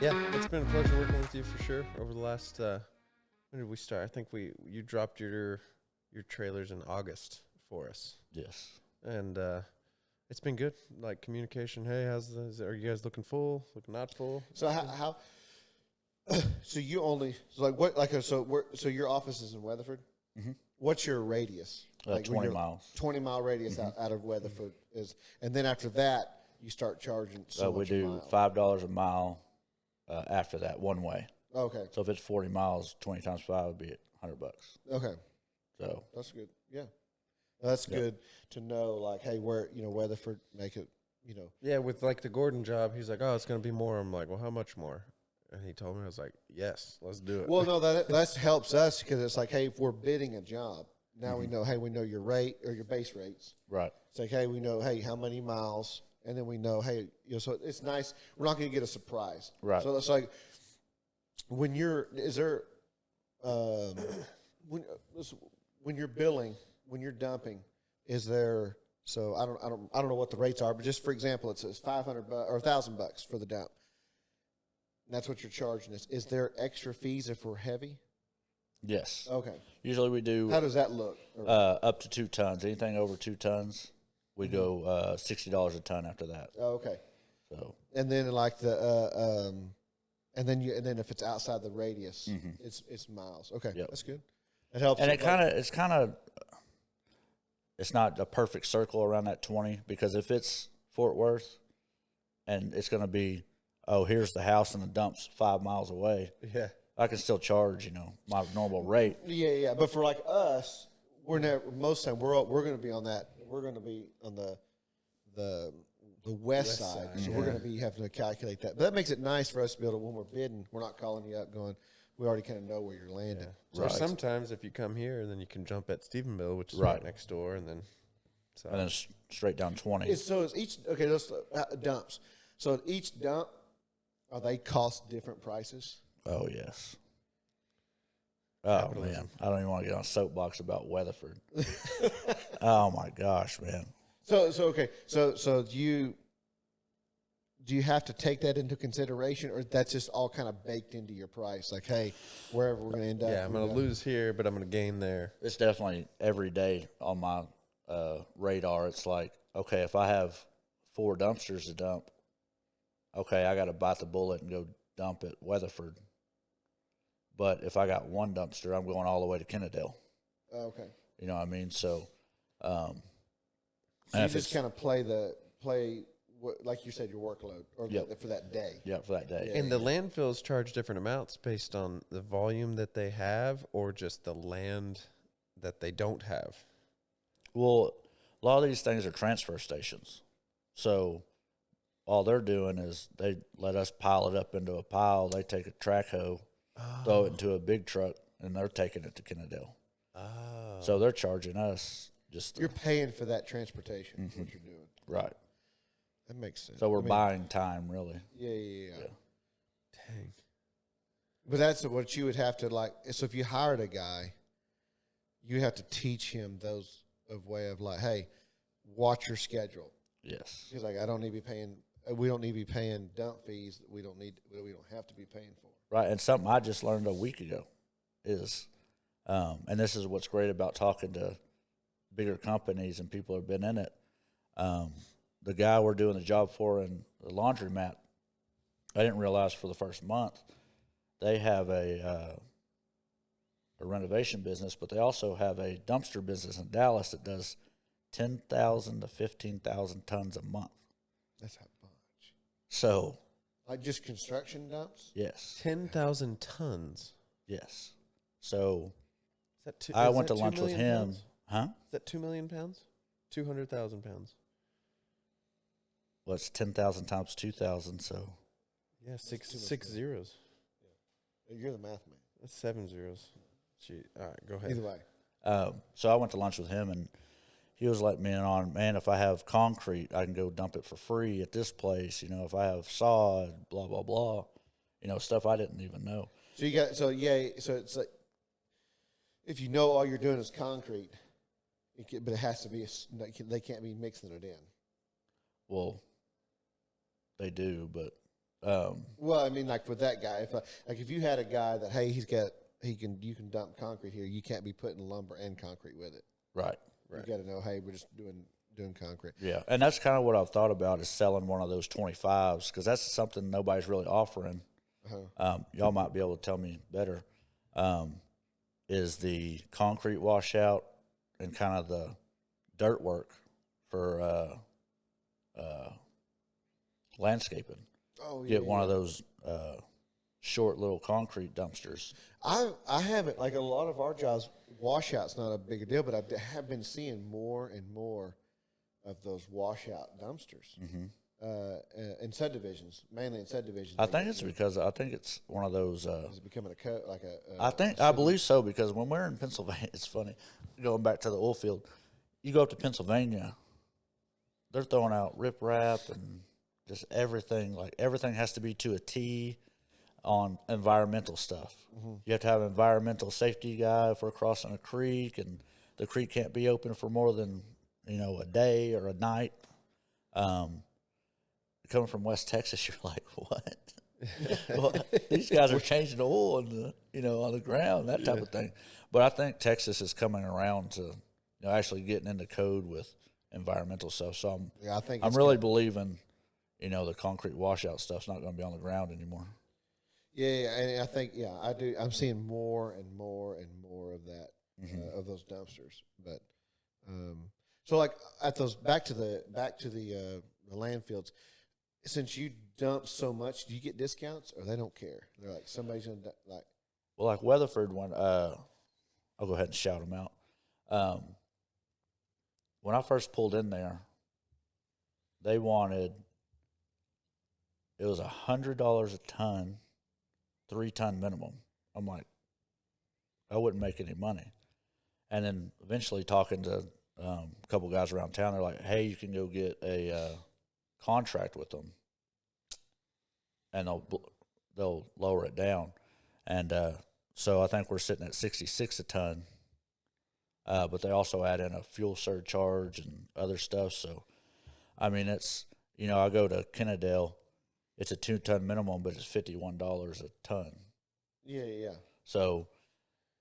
Yeah, it's been a pleasure working with you for sure over the last. When did we start? I think you dropped your trailers in August for us, Yes. and it's been good. Like communication. Hey, are you guys looking full? Looking not full? So how so you only so your office is in Weatherford? Mm-hmm. What's your radius? 20 miles. 20-mile radius out of Weatherford is, and then after that you start charging so We much do a mile. $5 a mile after that one way. Okay. So if it's 40 miles, 20 times 5 would be $100. Okay. So That's good. Yeah. That's good to know, like, hey, where, Weatherford make it, Yeah, with like the Gordon job, he's like, oh, it's gonna be more. I'm like, well, how much more? And he told me, I was like, yes, let's do it. Well, no, that helps us because it's like, hey, if we're bidding a job, now we know, hey, we know your rate or your base rates. right. It's like, hey, we know, hey, how many miles, and then we know, hey, so it's nice. We're not going to get a surprise. Right. So it's like when you're when you're billing, when you're dumping, is there? So I don't know what the rates are, but just for example, it says $500 or $1,000 for the dump. And that's what you're charging us. Is there extra fees if we're heavy? Yes. Okay. Usually we do How does that look? up to 2 tons. Anything over 2 tons, we go $60 a ton after that. Okay. So And then like and then if it's outside the radius, it's miles. Okay, Yep. that's good. It helps. and it's not a perfect circle around that 20 because if it's Fort Worth and it's going to be, oh, here's the house and the dump's 5 miles away, Yeah. I can still charge, my normal rate. Yeah. But for like us, we're never. Most of the time, we're going to be on that. We're going to be on the west side, so we're going to be having to calculate that. But that makes it nice for us to be able to, when we're bidding, we're not calling you up going, we already kind of know where you're landing. So Right. sometimes if you come here, then you can jump at Stephenville, which is right next door, and then And then straight down 20. It's each those dumps. So each dump, are they cost different prices? Oh, yes. Oh, man. I don't even want to get on a soapbox about Weatherford. Oh, my gosh, man. So okay. So do you have to take that into consideration, or that's just all kind of baked into your price? Like, hey, wherever we're going to end up. yeah, I'm gonna lose here, but I'm gonna gain there. It's definitely every day on my radar. It's like, okay, if I have 4 dumpsters to dump, okay, I got to bite the bullet and go dump at Weatherford. But if I got 1 dumpster, I'm going all the way to Kennedale. Okay. You know what I mean? So, So you just kind of play like you said, your workload or for that day. Yeah, for that day. And the landfills charge different amounts based on the volume that they have, or just the land that they don't have. Well, a lot of these things are transfer stations. So all they're doing is they let us pile it up into a pile. They take a track hoe, throw it into a big truck, and they're taking it to Kennedale. Oh. So they're charging us just You're paying for that transportation. Is what you're doing. right. That makes sense. So we're buying time, really. Yeah. Dang. But that's what you would have to like. So if you hired a guy, you have to teach him those way of like, hey, watch your schedule. Yes. He's like, I don't need to be paying. We don't need to be paying dump fees that we don't have to be paying for. Right. And something I just learned a week ago is, and this is what's great about talking to bigger companies and people who have been in it. The guy we're doing the job for in the laundromat, I didn't realize for the first month, they have a renovation business, but they also have a dumpster business in Dallas that does 10,000 to 15,000 tons a month. That's a bunch. So, Like just construction dumps? yes. 10,000 tons. Yes. So, Is that I went to lunch with 2 him. million pounds? Huh? Is that 2 million pounds? 200,000 pounds. Well, it's 10,000 times 2,000, so. Yeah, six zeros. You're the math man. That's 7 zeros. Gee, all right, go ahead. Either way. So I went to lunch with him, and he was letting me in on, man, if I have concrete, I can go dump it for free at this place. If I have sod, blah, blah, blah. Stuff I didn't even know. So so it's like, if you know all you're doing is concrete, but it has to be, they can't be mixing it in. Well, they do, but Well, I mean, like with that guy, if you had a guy that hey, you can dump concrete here, you can't be putting lumber and concrete with it. Right. You got to know, hey, we're just doing concrete. Yeah, and that's kind of what I've thought about is selling one of those 25s because that's something nobody's really offering. Y'all might be able to tell me better. Is the concrete washout and kind of the dirt work for landscaping. Oh, yeah. Get one of those short little concrete dumpsters. I haven't, like a lot of our jobs, washout's not a big deal, but I have been seeing more and more of those washout dumpsters in subdivisions, mainly in subdivisions. I think it's one of those. Is it becoming I believe so because when we're in Pennsylvania, it's funny. Going back to the oil field, you go up to Pennsylvania, they're throwing out riprap and just everything. Like everything has to be to a T on environmental stuff. You have to have an environmental safety guy if we're crossing a creek, and the creek can't be open for more than a day or a night. Coming from West Texas, you're like, what? Well, these guys are changing the oil on the ground, that type of thing. But I think Texas is coming around to actually getting into code with environmental stuff. So I'm really believing the concrete washout stuff's not going to be on the ground anymore. Yeah, and I think I do. I'm seeing more and more and more of that of those dumpsters. But so like at those back to the landfills. Since you dump so much, do you get discounts or they don't care? They're like somebody's gonna like. Well, like Weatherford one, I'll go ahead and shout them out. When I first pulled in there, they wanted it was $100 a ton, 3-ton minimum. I'm like, I wouldn't make any money. And then eventually talking to a couple guys around town, they're like, hey, you can go get a contract with them, and they'll lower it down. And so I think we're sitting at 66 a ton, but they also add in a fuel surcharge and other stuff. So, I mean, it's, I go to Kennedale, it's a 2-ton minimum, but it's $51 a ton. Yeah. So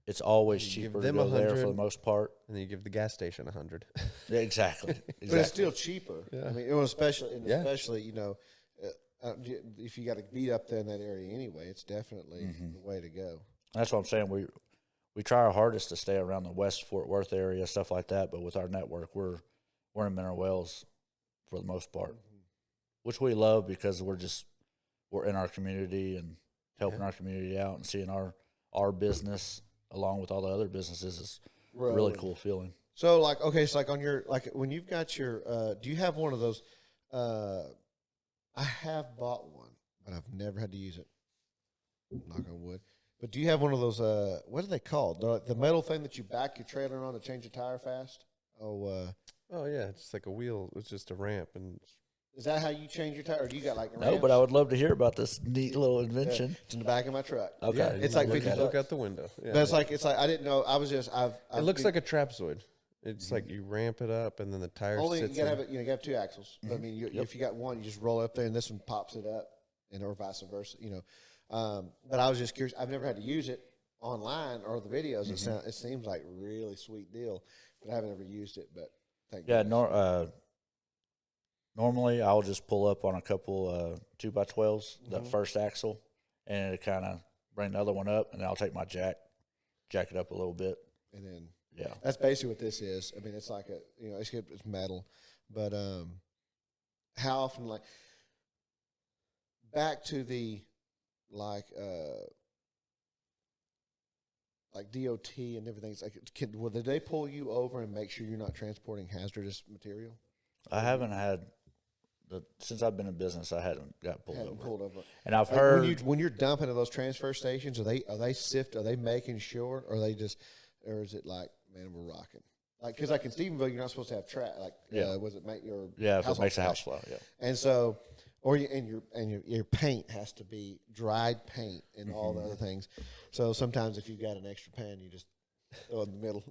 it's always cheaper to go there for the most part. And then you give the gas station 100. Yeah, exactly. But it's still cheaper. Yeah. I mean, especially if you got to beat up there in that area anyway, it's definitely the way to go. That's what I'm saying. We try our hardest to stay around the West Fort Worth area, stuff like that. But with our network, we're in Mineral Wells for the most part, which we love because we're in our community and helping our community out and seeing our business along with all the other businesses is a really cool feeling. So like, okay, it's like on your, like when you've got your, do you have one of those, I have bought one, but I've never had to use it. Knock on wood. But do you have one of those, what are they called? The metal thing that you back your trailer on to change the tire fast? Oh yeah, it's like a wheel. It's just a ramp. And is that how you change your tire, or do you got like ramps? No, but I would love to hear about this neat little invention. Yeah, it's in the back of my truck. Okay, yeah, it's like look out the window. Yeah, but it's like I didn't know. I was just it looks like a trapezoid. It's like you ramp it up, and then the tire sits. You gotta have it. You gotta have 2 axles. But, I mean, if you got one, you just roll it up there, and this one pops it up, or vice versa. But I was just curious. I've never had to use it online or the videos. It seems like a really sweet deal, but I haven't ever used it. But thank you. Normally, I'll just pull up on a couple 2x12s, the first axle, and it kind of bring the other one up, and then I'll take my jack it up a little bit, and then yeah, that's basically what this is. I mean, it's like it's metal, but how often back to the like DOT and everything. It's like, will they pull you over and make sure you're not transporting hazardous material? I haven't had since I've been in business. I hadn't got pulled over. And I've like heard when you're dumping at those transfer stations, are they making sure, or is it like, man, we're rocking? Like, because like in Stephenville, you're not supposed to have trash. Like, was it make your if it makes a house flow, and so. Or your paint has to be dried paint and all the other things. So sometimes if you've got an extra pan, you just throw it in the middle.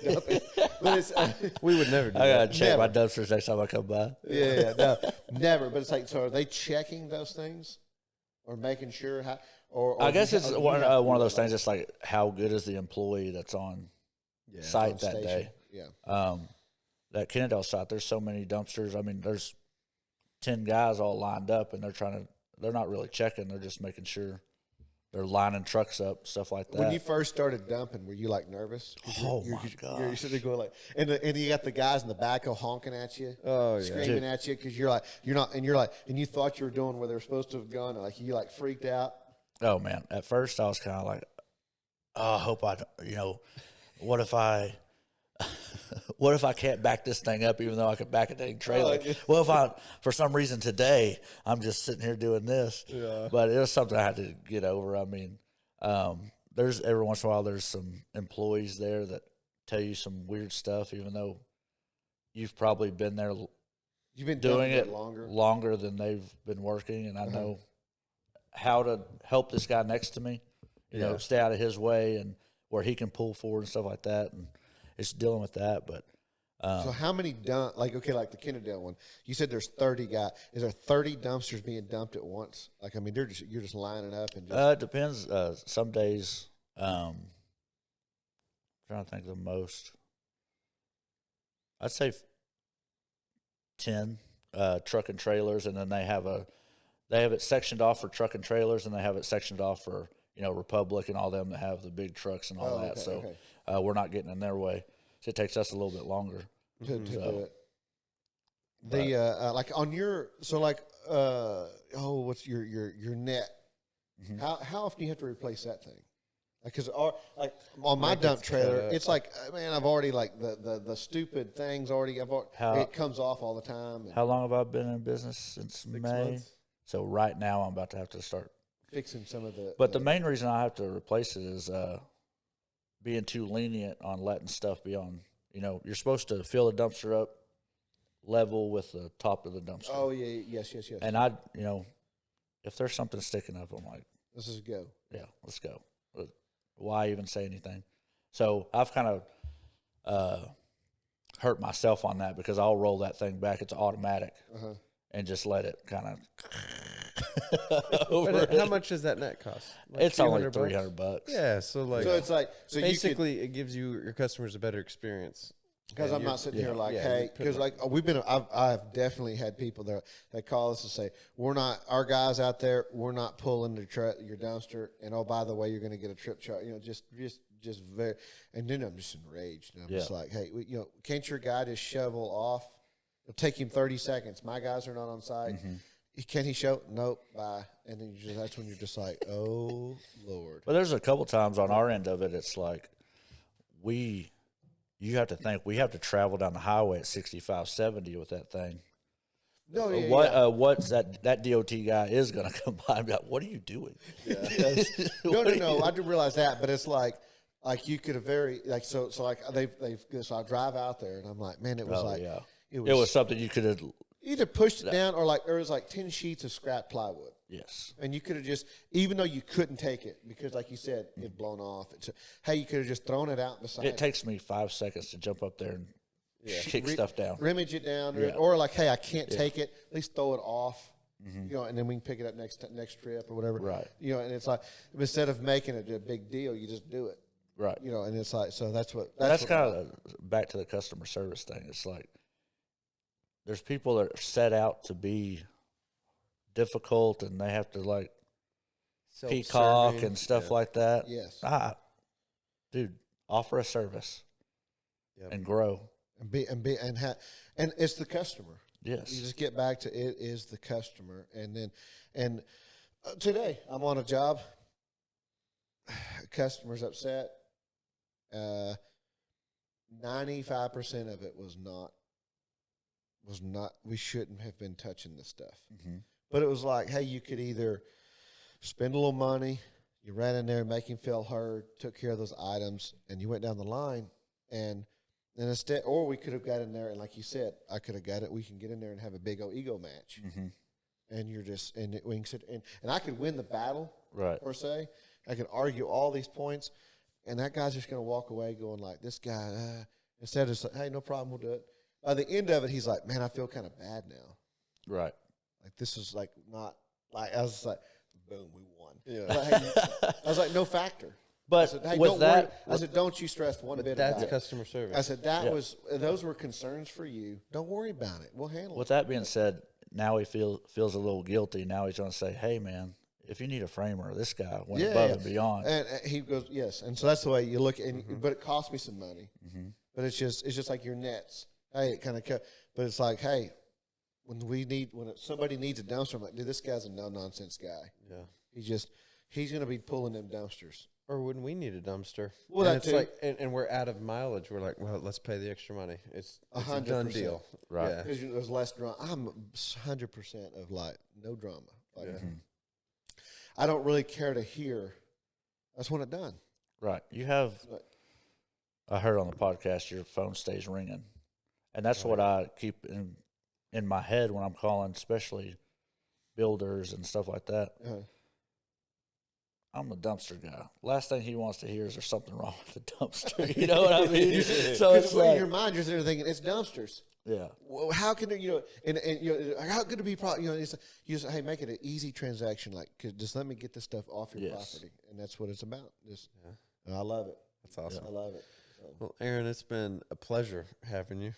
Dump it. But it's we would never do that. I gotta check my dumpsters next time I come by. Yeah, no, never. But it's like, so are they checking those things? or making sure how? Or I guess it's or do you one have to do of those that, things. It's like how good is the employee that's on site on that station? day. Yeah. That Kennedale site, there's so many dumpsters. I mean, there's 10 guys all lined up, and they're not really checking. They're just making sure they're lining trucks up, stuff like that. When you first started dumping, were you like nervous? Oh, my You're sitting there going like, and you got the guys in the backhoe honking at you, screaming at you because you're not, and you thought you were doing where they were supposed to have gone, and like you like freaked out. Oh man, at first I was kind of like, oh, I hope I, what if I, what if I can't back this thing up even though I could back a dang trailer? Well, if I, for some reason today, I'm just sitting here doing this. Yeah. But it was something I had to get over. I mean, there's every once in a while there's some employees there that tell you some weird stuff, even though you've probably been there. You've been doing it longer than they've been working, and I know how to help this guy next to me, stay out of his way and where he can pull forward and stuff like that. And it's dealing with that. But so how many like the Kennedale one? You said there's 30 guys. Is there 30 dumpsters being dumped at once? Like I mean, you're just lining up and. It depends. Some days, trying to think of the most. I'd say 10 truck and trailers, and then they have it sectioned off for truck and trailers, and they have it sectioned off for Republic and all them that have the big trucks and all that. Okay, so we're not getting in their way. So it takes us a little bit longer to do it. Like on your what's your net? Mm-hmm. How often do you have to replace that thing? Because on my dump trailer, it's like man, I've already like the stupid things already. It comes off all the time. How long have I been in business? Since 6 May. months. So right now I'm about to have to start Fixing some of the. But the main reason I have to replace it is being too lenient on letting stuff be on. You're supposed to fill the dumpster up level with the top of the dumpster. Oh yeah, yes. And if there's something sticking up, I'm like, this is go. Yeah, let's go. Why even say anything? So I've kind of hurt myself on that because I'll roll that thing back. It's automatic, and just let it kind of. How much does that net cost? Like it's only $300? $300. Yeah, so it's like basically it gives your customers a better experience. Because I'm not sitting here like, hey, because like I've definitely had people that call us and say, our guys out there, we're not pulling your dumpster, and oh, by the way, you're going to get a trip charge, just very, and then I'm just enraged, and I'm just like, hey, can't your guy just shovel off? It'll take him 30 seconds. My guys are not on site. Can he show? Nope. Bye. And then that's when you're just like, oh Lord. But there's a couple times on our end of it, it's like you have to think we have to travel down the highway at 65, 70 with that thing. No, what's that DOT guy is going to come by and be like, what are you doing? Yeah. No. I didn't realize that, but it's like you could have so I drive out there and I'm like, man, it was it was something you could have either pushed it down or there was like 10 sheets of scrap plywood. Yes. And you could have just, even though you couldn't take it because, like you said, it'd blown off. You could have just thrown it out beside. It takes me 5 seconds to jump up there and kick stuff down, rimmage it down, or like, hey, I can't take it. At least throw it off, and then we can pick it up next trip or whatever. Right. And it's like instead of making it a big deal, you just do it. Right. And it's like so that's kind of back to the customer service thing. It's like there's people that are set out to be difficult and they have to like peacock and stuff like that. Yes. Dude, offer a service and grow. And it's the customer. Yes. You just get back to it is the customer. And today I'm on a job. Customer's upset. 95% of it was not. We shouldn't have been touching this stuff. But it was like, hey, you could either spend a little money, you ran in there, make him feel heard, took care of those items, and you went down the line, and instead, or we could have got in there, and like you said, I could have got it. We can get in there and have a big old ego match, and you're just we can sit and I could win the battle, right? Per se, I could argue all these points, and that guy's just going to walk away going like, this guy. Instead of saying, hey, no problem, we'll do it. By the end of it, he's like, man, I feel kind of bad now. Right. Like this is like not like I was like boom, we won. Yeah. But, hey, I was like, no factor. I But said, hey, with don't that, worry. I said, don't you stress one But bit that's about it. customer service. I said, those were concerns for you. Don't worry about it. We'll handle with it. that being said, now he feels a little guilty. Now he's going to say, "Hey, man, if you need a framer, this guy went above and beyond." And he goes, yes. And so that's the way you look. But it cost me some money. But it's just like your nets. Hey, it kind of but it's like, hey, when somebody needs a dumpster, I'm like, dude, this guy's a no nonsense guy. Yeah. He's going to be pulling them dumpsters. Or when we need a dumpster, Well, and that it's too. like, and we're out of mileage. We're like, well, let's pay the extra money. It's a 100%. done deal, Right. Yeah. Because there's less drama. I'm 100% of like no drama. Like, I don't really care to hear. I just want it done. Right. You have. Like, I heard on the podcast your phone stays ringing, and that's what I keep in my head when I'm calling, especially builders and stuff like that. I'm a dumpster guy. Last thing he wants to hear is there's something wrong with the dumpster. You know what I mean? So it's in like, your mind, you're there thinking it's dumpsters. yeah, Well, how can it, and how could it be? You say, hey, make it an easy transaction. Like, just let me get this stuff off your property, and that's what it's about. And I love it. That's awesome. I love it. So. Well, Aaron, it's been a pleasure having you.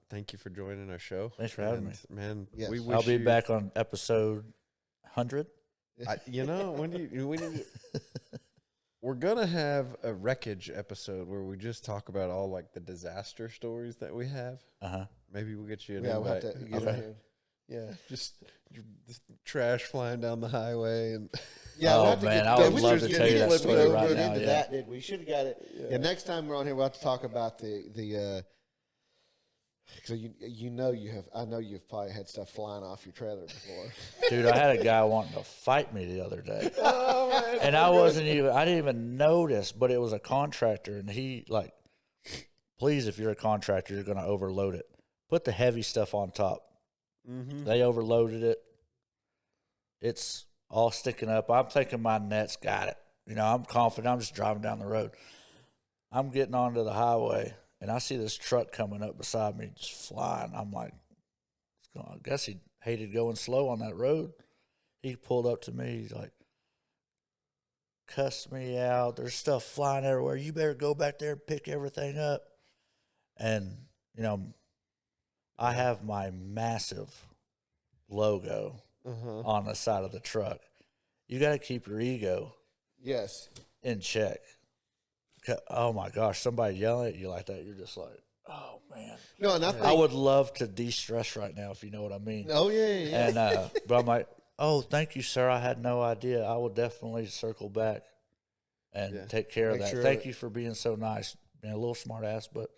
Thank you for joining our show. Thanks for having me, man. Yes. We wish I'll be back on episode 100. We're gonna have a wreckage episode where we just talk about all like the disaster stories that we have. Maybe we'll get you an We'll have invite. to get in here. Yeah, just trash flying down the highway and Yeah, Oh, we'll have to man, get- I yeah, would we love should to get tell you that flipped story over right and now, into yeah. that, did we? Should have got it. Yeah. Next time we're on here, we'll have to talk about the. So I know you've probably had stuff flying off your trailer before. Dude, I had a guy wanting to fight me the other day. And I didn't even notice, but it was a contractor, and he like, please, if you're a contractor, you're going to overload it. Put the heavy stuff on top. They overloaded it. It's all sticking up. I'm thinking my net's got it. I'm confident. I'm just driving down the road. I'm getting onto the highway, and I see this truck coming up beside me, just flying. I'm like, I guess he hated going slow on that road. He pulled up to me. He's like, cussed me out. There's stuff flying everywhere. You better go back there and pick everything up. And, I have my massive logo on the side of the truck. You got to keep your ego Yes. in check. Oh, my gosh. Somebody yelling at you like that, you're just like, oh, man. No, and I think. I would love to de-stress right now, if you know what I mean. Oh, yeah. And but I'm like, oh, thank you, sir. I had no idea. I will definitely circle back and take care of Make that. sure Thank you for being so nice. Being a little smart ass, but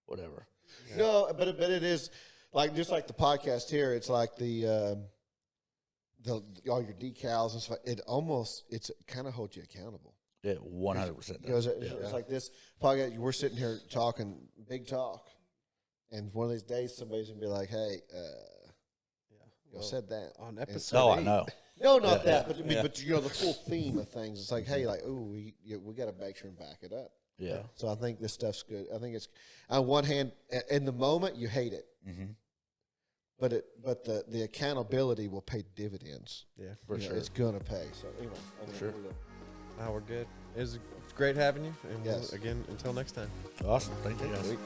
whatever. Yeah. No, but it is like just like the podcast here. It's like the all your decals and stuff. It kind of holds you accountable. Yeah, 100%. Because it's like this podcast. We're sitting here talking big talk, and one of these days somebody's gonna be like, "Hey, you said that on episode. Oh, 8. I know. No, not that, but but the full theme of things. It's like, hey, like, we got to make sure and back it up. Yeah. So I think this stuff's good. I think it's on one hand, in the moment you hate it, but the accountability will pay dividends. Yeah, For sure. It's gonna pay. So anyway, Sure. Now we're good. It's great having you. And Yes. again, until next time. Awesome. Thank you, guys. Sweet.